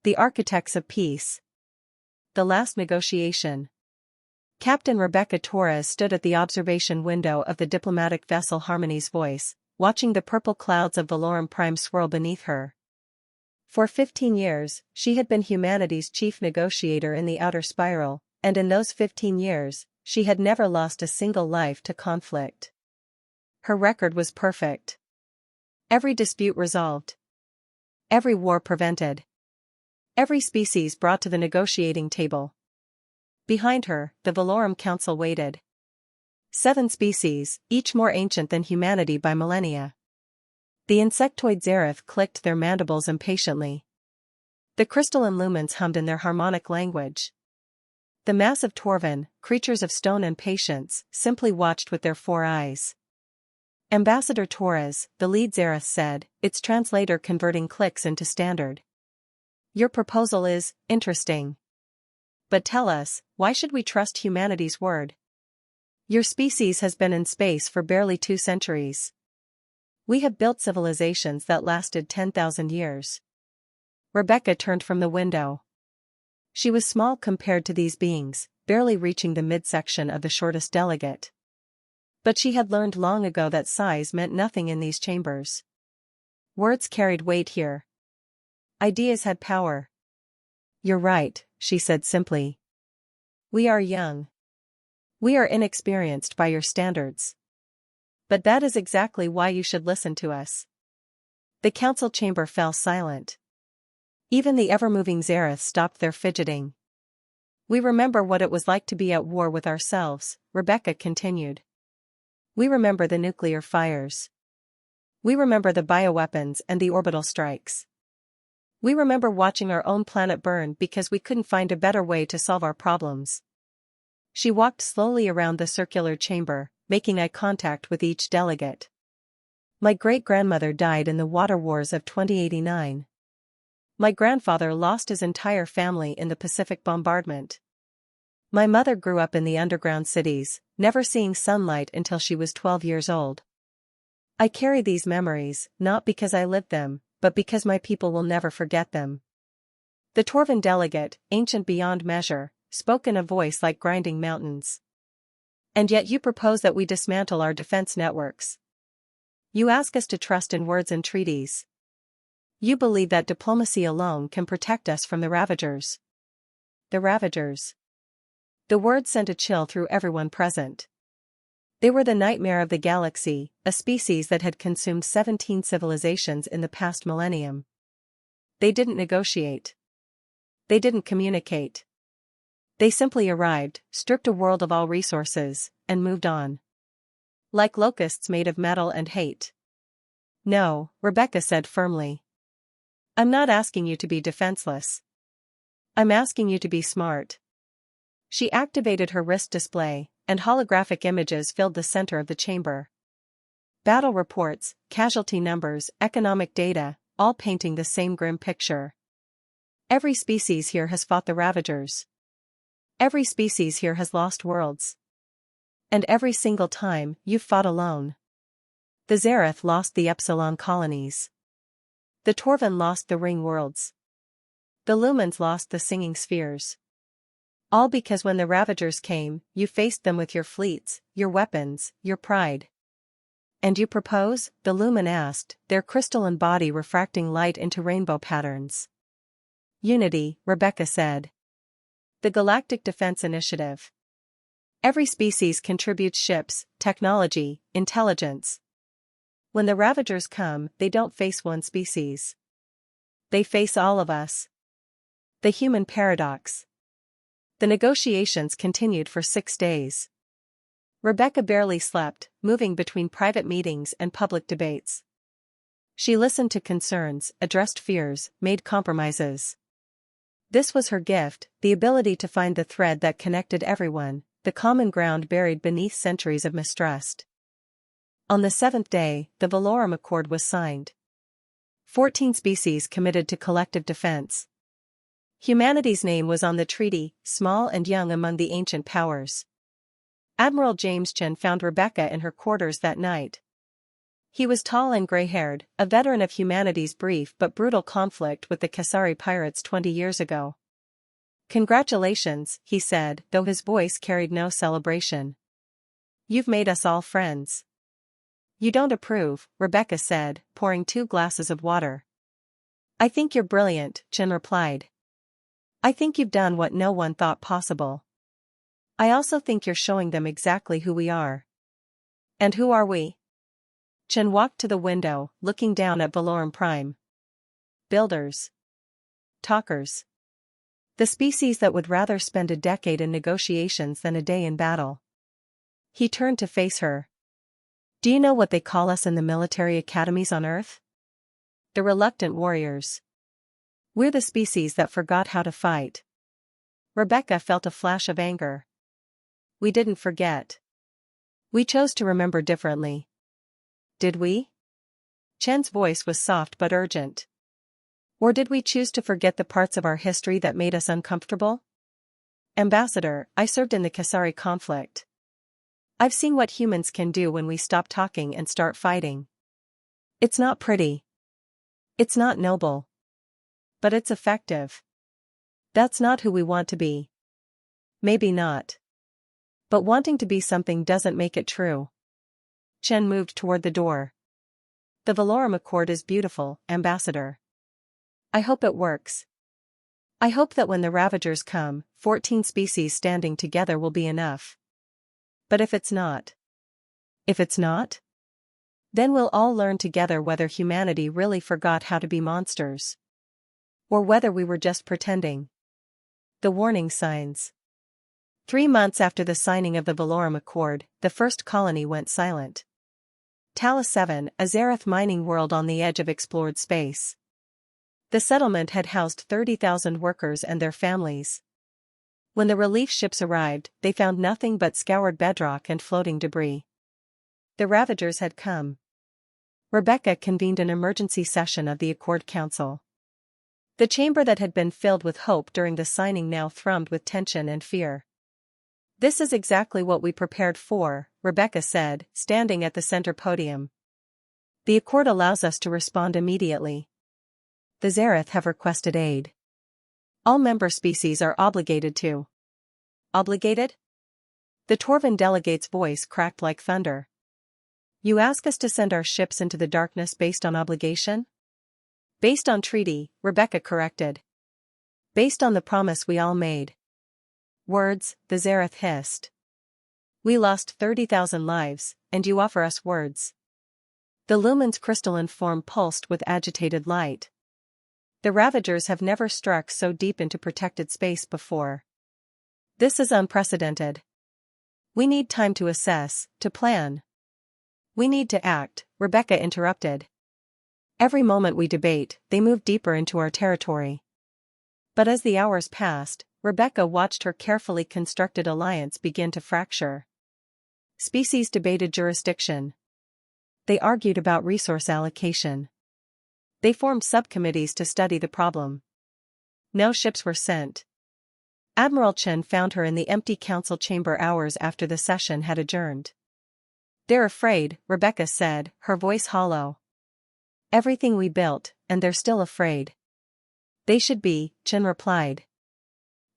The Architects of Peace. The Last Negotiation. Captain Rebecca Torres stood at the observation window of the diplomatic vessel Harmony's Voice, watching the purple clouds of Valorum Prime swirl beneath her. For 15 years, she had been humanity's chief negotiator in the outer spiral, and in those 15 years, she had never lost a single life to conflict. Her record was perfect. Every dispute resolved. Every war prevented. Every species brought to the negotiating table. Behind her, the Valorum Council waited. 7 species, each more ancient than humanity by millennia. The insectoid Xerath clicked their mandibles impatiently. The crystalline lumens hummed in their harmonic language. The massive Torvan, creatures of stone and patience, simply watched with their 4 eyes. Ambassador Torres, the lead Xerath said, its translator converting clicks into standard. Your proposal is interesting. But tell us, why should we trust humanity's word? Your species has been in space for barely 2 centuries. We have built civilizations that lasted 10,000 years. Rebecca turned from the window. She was small compared to these beings, barely reaching the midsection of the shortest delegate. But she had learned long ago that size meant nothing in these chambers. Words carried weight here. Ideas had power. You're right, she said simply. We are young. We are inexperienced by your standards. But that is exactly why you should listen to us. The council chamber fell silent. Even the ever-moving Xerath stopped their fidgeting. We remember what it was like to be at war with ourselves, Rebecca continued. We remember the nuclear fires. We remember the bioweapons and the orbital strikes. We remember watching our own planet burn because we couldn't find a better way to solve our problems. She walked slowly around the circular chamber, making eye contact with each delegate. My great-grandmother died in the water wars of 2089. My grandfather lost his entire family in the Pacific bombardment. My mother grew up in the underground cities, never seeing sunlight until she was 12 years old. I carry these memories, not because I lived them, but because my people will never forget them. The Torvan delegate, ancient beyond measure, spoke in a voice like grinding mountains. And yet you propose that we dismantle our defense networks. You ask us to trust in words and treaties. You believe that diplomacy alone can protect us from the Ravagers. The Ravagers. The word sent a chill through everyone present. They were the nightmare of the galaxy, a species that had consumed 17 civilizations in the past millennium. They didn't negotiate. They didn't communicate. They simply arrived, stripped a world of all resources, and moved on. Like locusts made of metal and hate. No, Rebecca said firmly. I'm not asking you to be defenseless. I'm asking you to be smart. She activated her wrist display, and holographic images filled the center of the chamber. Battle reports, casualty numbers, economic data, all painting the same grim picture. Every species here has fought the Ravagers. Every species here has lost worlds. And every single time, you've fought alone. The Xerath lost the Epsilon colonies. The Torvan lost the ring worlds. The Lumens lost the singing spheres. All because when the Ravagers came, you faced them with your fleets, your weapons, your pride. And you propose? The Lumen asked, their crystalline body refracting light into rainbow patterns. Unity, Rebecca said. The Galactic Defense Initiative. Every species contributes ships, technology, intelligence. When the Ravagers come, they don't face one species. They face all of us. The human paradox. The negotiations continued for 6 days. Rebecca barely slept, moving between private meetings and public debates. She listened to concerns, addressed fears, made compromises. This was her gift, the ability to find the thread that connected everyone, the common ground buried beneath centuries of mistrust. On the 7th day, the Valorum Accord was signed. 14 species committed to collective defense. Humanity's name was on the treaty, small and young among the ancient powers. Admiral James Chen found Rebecca in her quarters that night. He was tall and gray-haired, a veteran of humanity's brief but brutal conflict with the Kasari pirates 20 years ago. "Congratulations," he said, though his voice carried no celebration. "You've made us all friends." "You don't approve," Rebecca said, pouring 2 glasses of water. "I think you're brilliant," Chen replied. "I think you've done what no one thought possible. I also think you're showing them exactly who we are." "And who are we?" Chen walked to the window, looking down at Valorum Prime. "Builders. Talkers. The species that would rather spend a decade in negotiations than a day in battle." He turned to face her. "Do you know what they call us in the military academies on Earth? The reluctant warriors. We're the species that forgot how to fight." Rebecca felt a flash of anger. "We didn't forget. We chose to remember differently." "Did we?" Chen's voice was soft but urgent. "Or did we choose to forget the parts of our history that made us uncomfortable? Ambassador, I served in the Kasari conflict. I've seen what humans can do when we stop talking and start fighting. It's not pretty. It's not noble. But it's effective. That's not who we want to be." "Maybe not. But wanting to be something doesn't make it true." Chen moved toward the door. "The Valorum Accord is beautiful, Ambassador. I hope it works. I hope that when the Ravagers come, 14 species standing together will be enough. But if it's not? If it's not? Then we'll all learn together whether humanity really forgot how to be monsters. Or whether we were just pretending." The warning signs. 3 months after the signing of the Valorum Accord, the first colony went silent. Talos 7, a Zareth mining world on the edge of explored space. The settlement had housed 30,000 workers and their families. When the relief ships arrived, they found nothing but scoured bedrock and floating debris. The Ravagers had come. Rebecca convened an emergency session of the Accord Council. The chamber that had been filled with hope during the signing now thrummed with tension and fear. "This is exactly what we prepared for," Rebecca said, standing at the center podium. "The Accord allows us to respond immediately. The Zareth have requested aid. All member species are obligated to." "Obligated?" The Torvan delegate's voice cracked like thunder. "You ask us to send our ships into the darkness based on obligation?" "Based on treaty," Rebecca corrected. "Based on the promise we all made." "Words," the Zareth hissed. "We lost 30,000 lives, and you offer us words." The lumen's crystalline form pulsed with agitated light. "The Ravagers have never struck so deep into protected space before. This is unprecedented. We need time to assess, to plan. We need to act," Rebecca interrupted. "Every moment we debate, they move deeper into our territory." But as the hours passed, Rebecca watched her carefully constructed alliance begin to fracture. Species debated jurisdiction. They argued about resource allocation. They formed subcommittees to study the problem. No ships were sent. Admiral Chen found her in the empty council chamber hours after the session had adjourned. "They're afraid," Rebecca said, her voice hollow. "Everything we built, and they're still afraid." "They should be," Chen replied.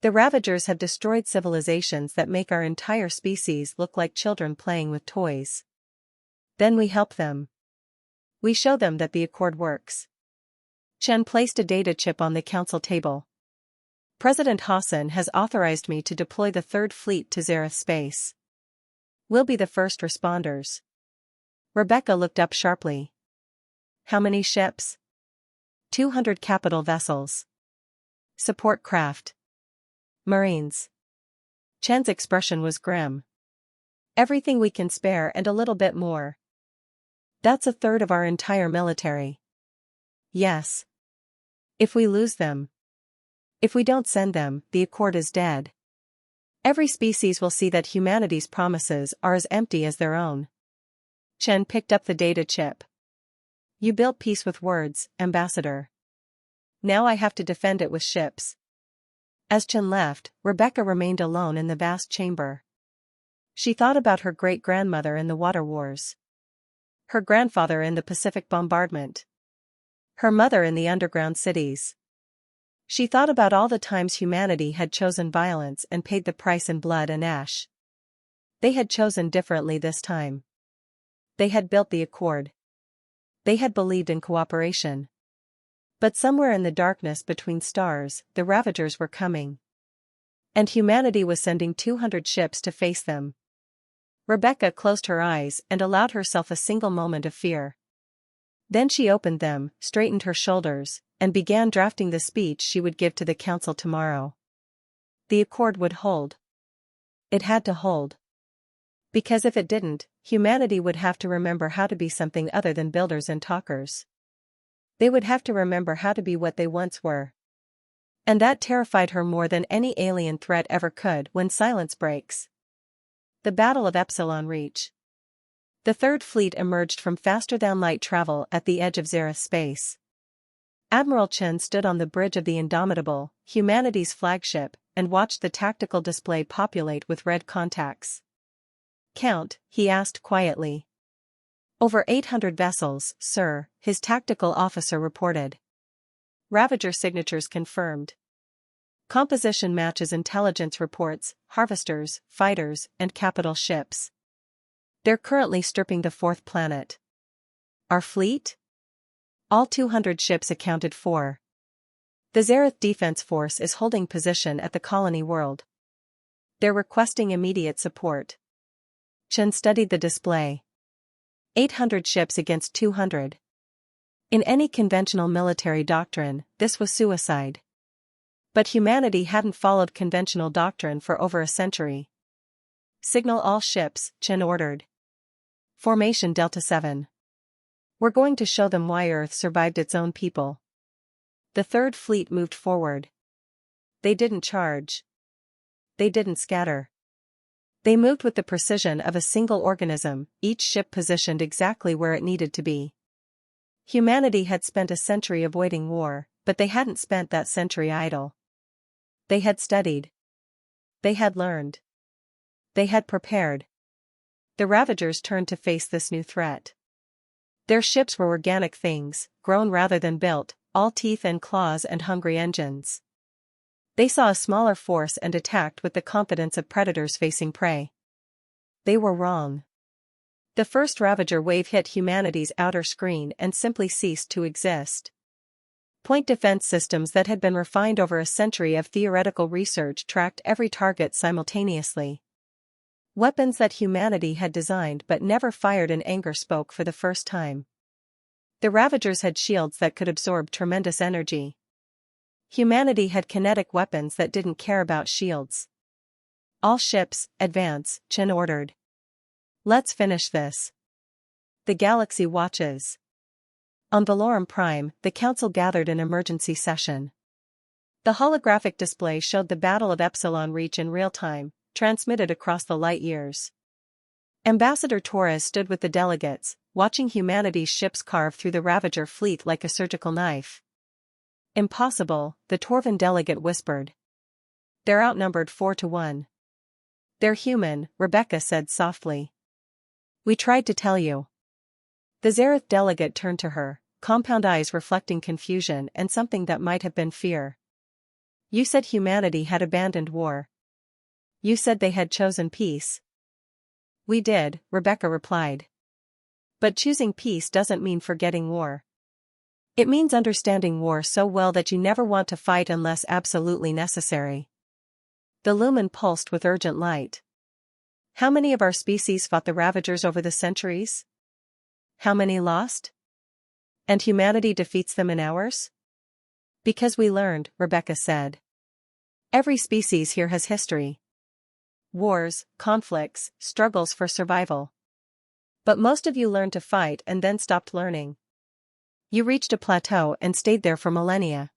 "The Ravagers have destroyed civilizations that make our entire species look like children playing with toys. Then we help them. We show them that the Accord works." Chen placed a data chip on the council table. "President Hassan has authorized me to deploy the Third Fleet to Zareth space. We'll be the first responders." Rebecca looked up sharply. "How many ships?" 200 capital vessels. Support craft. Marines. Chen's expression was grim. "Everything we can spare and a little bit more. That's a third of our entire military." "Yes. If we lose them. If we don't send them, the Accord is dead. Every species will see that humanity's promises are as empty as their own." Chen picked up the data chip. "You built peace with words, Ambassador. Now I have to defend it with ships." As Chen left, Rebecca remained alone in the vast chamber. She thought about her great-grandmother in the water wars. Her grandfather in the Pacific bombardment. Her mother in the underground cities. She thought about all the times humanity had chosen violence and paid the price in blood and ash. They had chosen differently this time. They had built the Accord. They had believed in cooperation. But somewhere in the darkness between stars, the Ravagers were coming. And humanity was sending 200 ships to face them. Rebecca closed her eyes and allowed herself a single moment of fear. Then she opened them, straightened her shoulders, and began drafting the speech she would give to the council tomorrow. The Accord would hold. It had to hold. Because if it didn't, humanity would have to remember how to be something other than builders and talkers. They would have to remember how to be what they once were. And that terrified her more than any alien threat ever could. When silence breaks. The Battle of Epsilon Reach. The Third Fleet emerged from faster-than-light travel at the edge of Xerath space. Admiral Chen stood on the bridge of the Indomitable, humanity's flagship, and watched the tactical display populate with red contacts. "Count," he asked quietly. "Over 800 vessels, sir," his tactical officer reported. "Ravager signatures confirmed. Composition matches intelligence reports, harvesters, fighters, and capital ships. They're currently stripping the fourth planet." "Our fleet?" "All 200 ships accounted for. The Xerath Defense Force is holding position at the colony world. They're requesting immediate support." Chen studied the display. 800 ships against 200. In any conventional military doctrine, this was suicide. But humanity hadn't followed conventional doctrine for over a century. "Signal all ships," Chen ordered. "Formation Delta 7. We're going to show them why Earth survived its own people." The Third Fleet moved forward. They didn't charge. They didn't scatter. They moved with the precision of a single organism, each ship positioned exactly where it needed to be. Humanity had spent a century avoiding war, but they hadn't spent that century idle. They had studied. They had learned. They had prepared. The Ravagers turned to face this new threat. Their ships were organic things, grown rather than built, all teeth and claws and hungry engines. They saw a smaller force and attacked with the confidence of predators facing prey. They were wrong. The first Ravager wave hit humanity's outer screen and simply ceased to exist. Point defense systems that had been refined over a century of theoretical research tracked every target simultaneously. Weapons that humanity had designed but never fired in anger spoke for the first time. The Ravagers had shields that could absorb tremendous energy. Humanity had kinetic weapons that didn't care about shields. "All ships, advance," Chen ordered. "Let's finish this." The galaxy watches. On Valorum Prime, the Council gathered in emergency session. The holographic display showed the Battle of Epsilon Reach in real time, transmitted across the light years. Ambassador Torres stood with the delegates, watching humanity's ships carve through the Ravager fleet like a surgical knife. "Impossible," the Torvan delegate whispered. "They're outnumbered 4-1. "They're human," Rebecca said softly. "We tried to tell you." The Xerath delegate turned to her, compound eyes reflecting confusion and something that might have been fear. "You said humanity had abandoned war. You said they had chosen peace." "We did," Rebecca replied. "But choosing peace doesn't mean forgetting war. It means understanding war so well that you never want to fight unless absolutely necessary." The lumen pulsed with urgent light. "How many of our species fought the Ravagers over the centuries? How many lost? And humanity defeats them in ours?" "Because we learned," Rebecca said. "Every species here has history. Wars, conflicts, struggles for survival. But most of you learned to fight and then stopped learning. You reached a plateau and stayed there for millennia."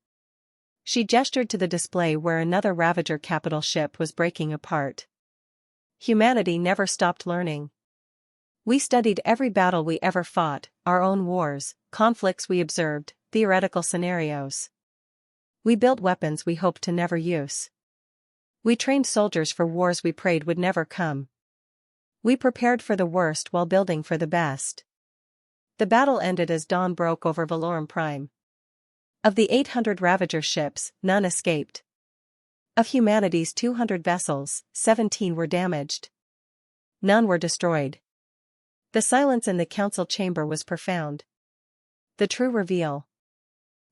She gestured to the display where another Ravager capital ship was breaking apart. "Humanity never stopped learning. We studied every battle we ever fought, our own wars, conflicts we observed, theoretical scenarios. We built weapons we hoped to never use. We trained soldiers for wars we prayed would never come. We prepared for the worst while building for the best. The battle ended as dawn broke over Valorum Prime. Of the 800 Ravager ships, none escaped. Of humanity's 200 vessels, 17 were damaged. None were destroyed. The silence in the council chamber was profound. The true reveal.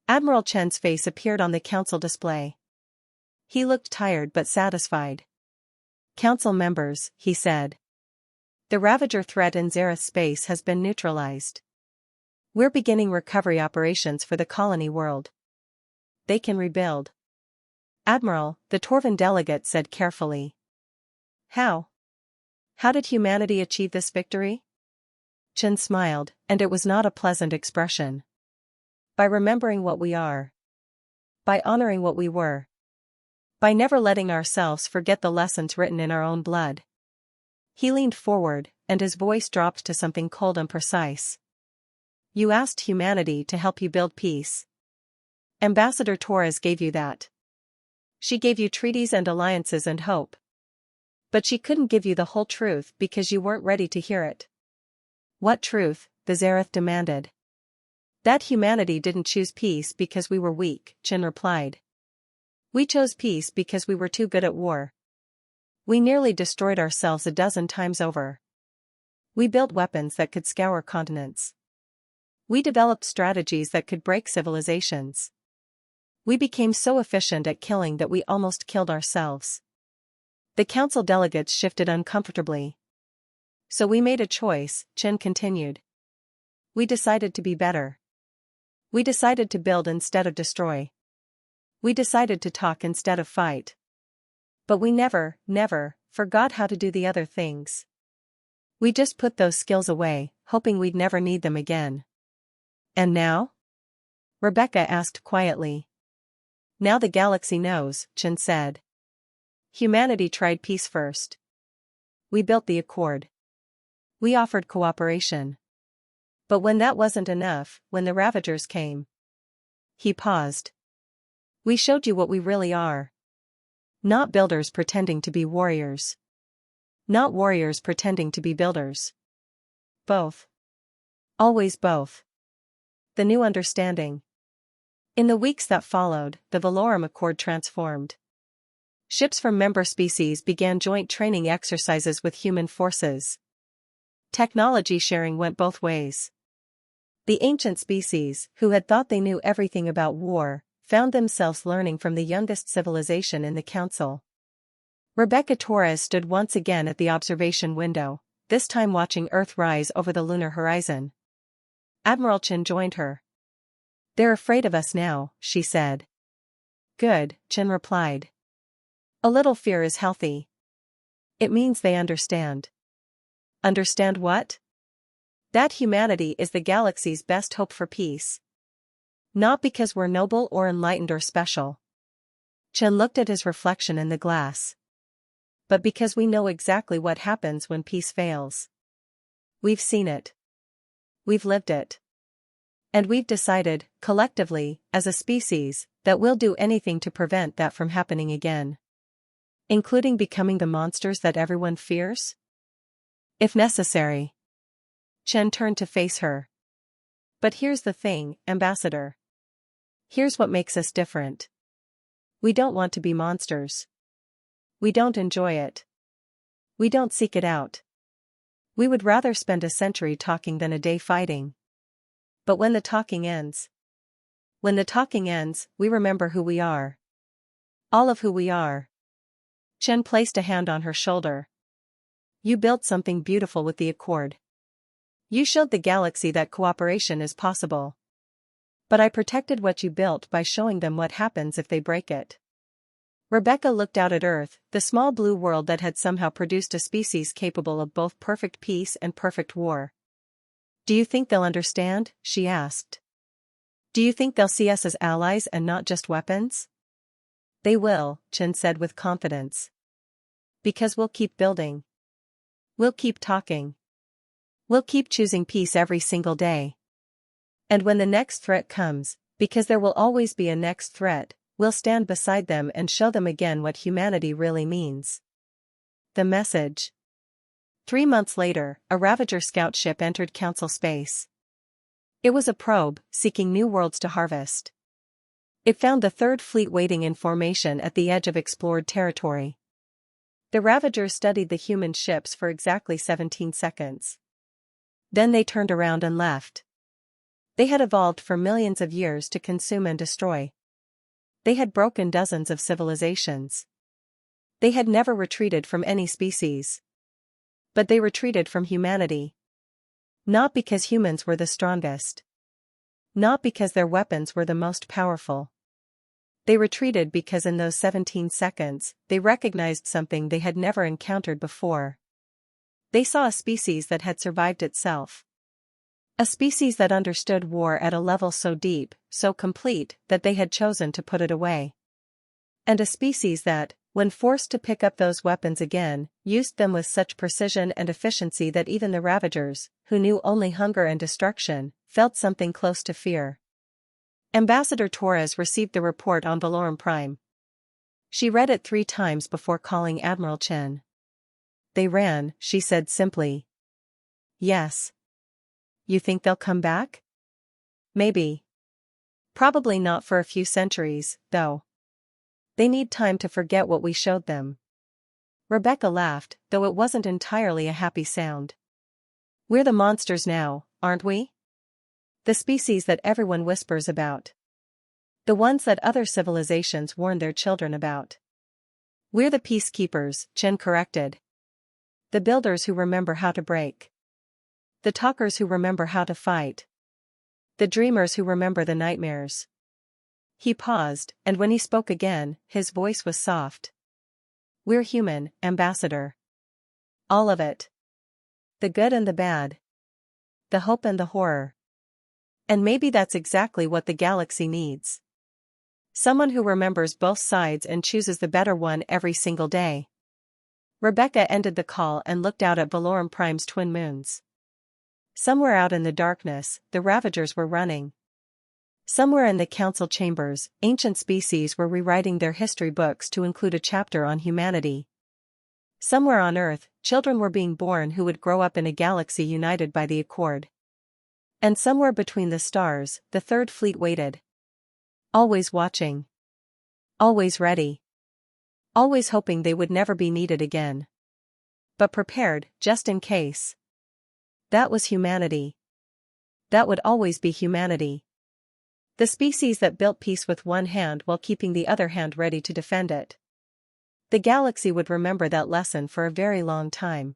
Admiral Chen's face appeared on the council display. He looked tired but satisfied. "Council members," he said. "The Ravager threat in Xerath space has been neutralized. We're beginning recovery operations for the colony world. They can rebuild." "Admiral," the Torvan delegate said carefully. "How? How did humanity achieve this victory?" Chen smiled, and it was not a pleasant expression. "By remembering what we are. By honoring what we were. By never letting ourselves forget the lessons written in our own blood." He leaned forward, and his voice dropped to something cold and precise. "You asked humanity to help you build peace. Ambassador Torres gave you that. She gave you treaties and alliances and hope. But she couldn't give you the whole truth because you weren't ready to hear it." "What truth?" the Xerath demanded. "That humanity didn't choose peace because we were weak," Chen replied. "We chose peace because we were too good at war. We nearly destroyed ourselves a dozen times over. We built weapons that could scour continents. We developed strategies that could break civilizations. We became so efficient at killing that we almost killed ourselves." The council delegates shifted uncomfortably. "So we made a choice," Chen continued. "We decided to be better. We decided to build instead of destroy. We decided to talk instead of fight. But we never forgot how to do the other things. We just put those skills away, hoping we'd never need them again." "And now?" Rebecca asked quietly. "Now the galaxy knows," Chen said. "Humanity tried peace first. We built the Accord. We offered cooperation. But when that wasn't enough, when the Ravagers came." He paused. "We showed you what we really are. Not builders pretending to be warriors. Not warriors pretending to be builders. Both. Always both. The new understanding." In the weeks that followed, the Valorum Accord transformed. Ships from member species began joint training exercises with human forces. Technology sharing went both ways. The ancient species, who had thought they knew everything about war, found themselves learning from the youngest civilization in the council. Rebecca Torres stood once again at the observation window, this time watching Earth rise over the lunar horizon. Admiral Chen joined her. "They're afraid of us now," she said. "Good," Chen replied. "A little fear is healthy. It means they understand." "Understand what?" "That humanity is the galaxy's best hope for peace. Not because we're noble or enlightened or special." Chen looked at his reflection in the glass. "But because we know exactly what happens when peace fails. We've seen it. We've lived it. And we've decided, collectively, as a species, that we'll do anything to prevent that from happening again. Including becoming the monsters that everyone fears? If necessary." Chen turned to face her. "But here's the thing, Ambassador. Here's what makes us different. We don't want to be monsters. We don't enjoy it. We don't seek it out. We would rather spend a century talking than a day fighting. But when the talking ends, we remember who we are. All of who we are." Chen placed a hand on her shoulder. "You built something beautiful with the Accord. You showed the galaxy that cooperation is possible. But I protected what you built by showing them what happens if they break it." Rebecca looked out at Earth, the small blue world that had somehow produced a species capable of both perfect peace and perfect war. "Do you think they'll understand?" she asked. "Do you think they'll see us as allies and not just weapons?" "They will," Chen said with confidence. "Because we'll keep building. We'll keep talking. We'll keep choosing peace every single day. And when the next threat comes, because there will always be a next threat, we'll stand beside them and show them again what humanity really means." The message. 3 months later, a Ravager scout ship entered Council space. It was a probe, seeking new worlds to harvest. It found the Third Fleet waiting in formation at the edge of explored territory. The Ravagers studied the human ships for exactly 17 seconds. Then they turned around and left. They had evolved for millions of years to consume and destroy. They had broken dozens of civilizations. They had never retreated from any species. But they retreated from humanity. Not because humans were the strongest. Not because their weapons were the most powerful. They retreated because in those 17 seconds, they recognized something they had never encountered before. They saw a species that had survived itself. A species that understood war at a level so deep, so complete, that they had chosen to put it away. And a species that, when forced to pick up those weapons again, used them with such precision and efficiency that even the Ravagers, who knew only hunger and destruction, felt something close to fear. Ambassador Torres received the report on Valorum Prime. She read it 3 times before calling Admiral Chen. They ran, she said simply. Yes. You think they'll come back? Maybe. Probably not for a few centuries, though. They need time to forget what we showed them. Rebecca laughed, though it wasn't entirely a happy sound. We're the monsters now, aren't we? The species that everyone whispers about. The ones that other civilizations warn their children about. We're the peacekeepers, Chen corrected. The builders who remember how to break. The talkers who remember how to fight. The dreamers who remember the nightmares. He paused, and when he spoke again, his voice was soft. We're human, Ambassador. All of it. The good and the bad. The hope and the horror. And maybe that's exactly what the galaxy needs. Someone who remembers both sides and chooses the better one every single day. Rebecca ended the call and looked out at Valorum Prime's twin moons. Somewhere out in the darkness, the Ravagers were running. Somewhere in the council chambers, ancient species were rewriting their history books to include a chapter on humanity. Somewhere on Earth, children were being born who would grow up in a galaxy united by the Accord. And somewhere between the stars, the Third Fleet waited. Always watching. Always ready. Always hoping they would never be needed again. But prepared, just in case. That was humanity. That would always be humanity. The species that built peace with one hand while keeping the other hand ready to defend it. The galaxy would remember that lesson for a very long time.